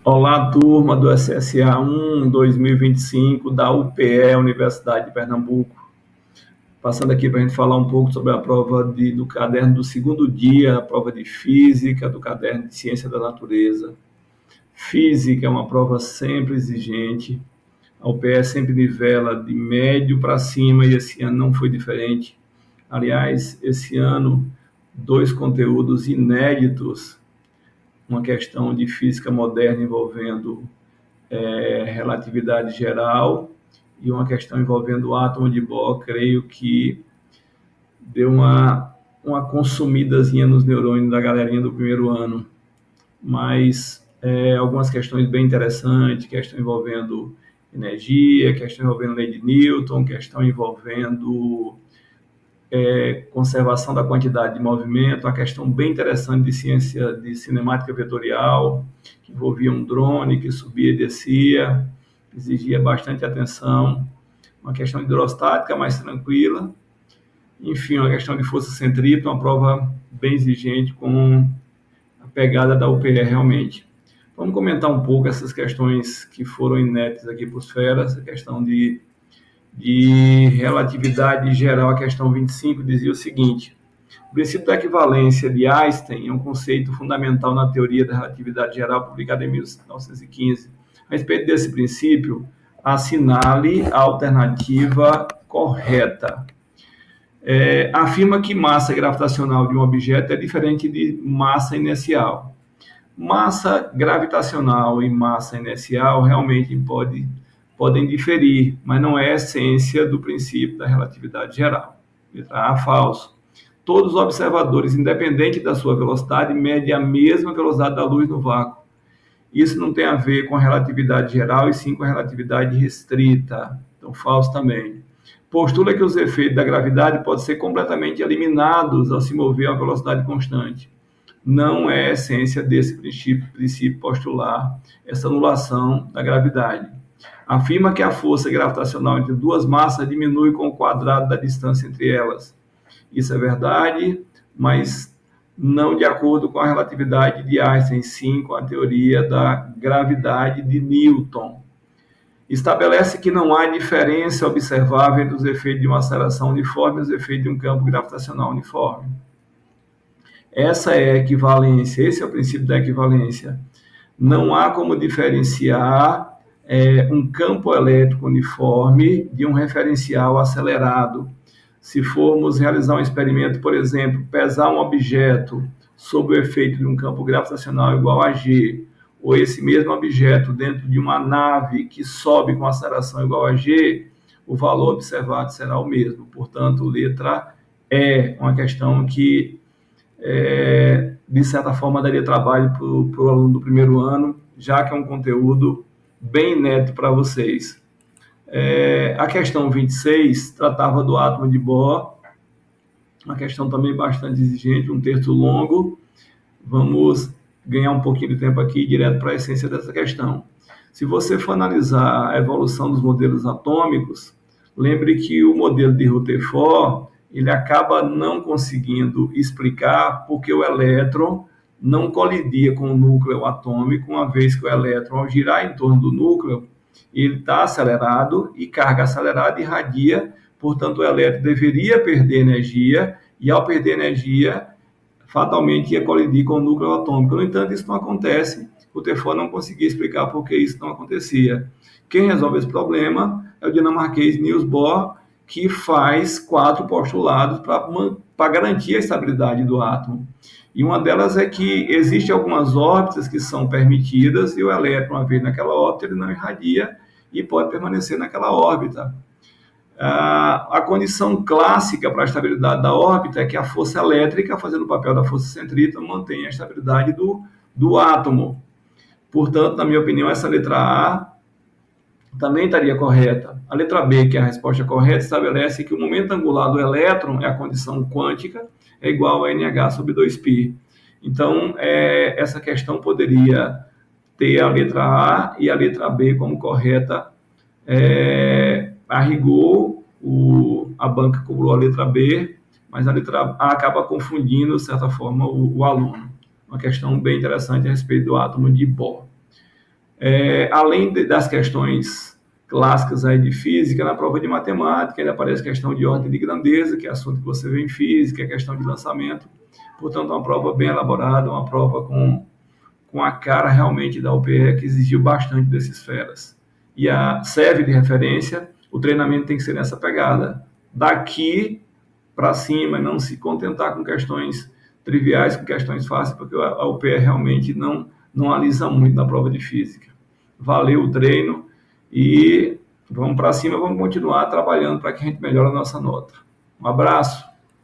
Olá, turma do SSA 1 2025 da UPE, Universidade de Pernambuco. Passando aqui para a gente falar um pouco sobre a prova do caderno do segundo dia, a prova de Física, do caderno de Ciência da Natureza. Física é uma prova sempre exigente. A UPE sempre nivela de médio para cima e esse ano não foi diferente. Aliás, esse ano, dois conteúdos inéditos, uma questão de física moderna envolvendo relatividade geral e uma questão envolvendo o átomo de Bohr, creio que deu uma consumidazinha nos neurônios da galerinha do primeiro ano, mas algumas questões bem interessantes, questão envolvendo energia, questão envolvendo lei de Newton, questão envolvendo conservação da quantidade de movimento, uma questão bem interessante de ciência de cinemática vetorial, que envolvia um drone que subia e descia, exigia bastante atenção, uma questão hidrostática mais tranquila, enfim, uma questão de força centrípeta, uma prova bem exigente com a pegada da UPE realmente. Vamos comentar um pouco essas questões que foram inéditas aqui para os feras, a questão de relatividade geral, a questão 25 dizia o seguinte: o princípio da equivalência de Einstein é um conceito fundamental na teoria da relatividade geral, publicada em 1915. A respeito desse princípio, assinale a alternativa correta. Afirma que massa gravitacional de um objeto é diferente de massa inercial. Massa gravitacional e massa inercial realmente podem diferir, mas não é a essência do princípio da relatividade geral. Letra A, falso. Todos os observadores, independente da sua velocidade, medem a mesma velocidade da luz no vácuo. Isso não tem a ver com a relatividade geral, e sim com a relatividade restrita. Então, falso também. Postula que os efeitos da gravidade podem ser completamente eliminados ao se mover a uma velocidade constante. Não é a essência desse princípio postular essa anulação da gravidade. Afirma que a força gravitacional entre duas massas diminui com o quadrado da distância entre elas. Isso é verdade, mas não de acordo com a relatividade de Einstein, sim com a teoria da gravidade de Newton. Estabelece que não há diferença observável entre os efeitos de uma aceleração uniforme e os efeitos de um campo gravitacional uniforme. Essa é a equivalência, esse é o princípio da equivalência. Não há como diferenciar um campo elétrico uniforme de um referencial acelerado. Se formos realizar um experimento, por exemplo, pesar um objeto sob o efeito de um campo gravitacional igual a G, ou esse mesmo objeto dentro de uma nave que sobe com aceleração igual a G, o valor observado será o mesmo. Portanto, letra E, uma questão que, de certa forma, daria trabalho para o aluno do primeiro ano, já que é um conteúdo bem inédito para vocês. A questão 26 tratava do átomo de Bohr, uma questão também bastante exigente, um texto longo. Vamos ganhar um pouquinho de tempo aqui direto para a essência dessa questão. Se você for analisar a evolução dos modelos atômicos, lembre que o modelo de Rutherford ele acaba não conseguindo explicar porque o elétron não colidia com o núcleo atômico, uma vez que o elétron, ao girar em torno do núcleo, ele está acelerado e carga acelerada irradia, portanto o elétron deveria perder energia e ao perder energia fatalmente ia colidir com o núcleo atômico. No entanto, isso não acontece. O Rutherford não conseguia explicar por que isso não acontecia. Quem resolve esse problema é o dinamarquês Niels Bohr, que faz 4 postulados para garantir a estabilidade do átomo. E uma delas é que existem algumas órbitas que são permitidas e o elétron, uma vez naquela órbita, ele não irradia e pode permanecer naquela órbita. A condição clássica para a estabilidade da órbita é que a força elétrica, fazendo o papel da força centrípeta, mantenha a estabilidade do átomo. Portanto, na minha opinião, essa letra A também estaria correta. A letra B, que é a resposta correta, estabelece que o momento angular do elétron é a condição quântica, é igual a NH sobre 2π. Então, essa questão poderia ter a letra A e a letra B como correta. A rigor, a banca cobrou a letra B, mas a letra A acaba confundindo, de certa forma, o aluno. Uma questão bem interessante a respeito do átomo de Bohr. Além das questões clássicas aí de física, na prova de matemática ainda aparece questão de ordem de grandeza, que é assunto que você vê em física, questão de lançamento. Portanto, é uma prova bem elaborada, uma prova com a cara realmente da UPE, que exigiu bastante desses feras. E serve de referência, o treinamento tem que ser nessa pegada. Daqui para cima, não se contentar com questões triviais, com questões fáceis, porque a UPE realmente não alisa muito na prova de física. Valeu o treino e vamos para cima, vamos continuar trabalhando para que a gente melhore a nossa nota. Um abraço.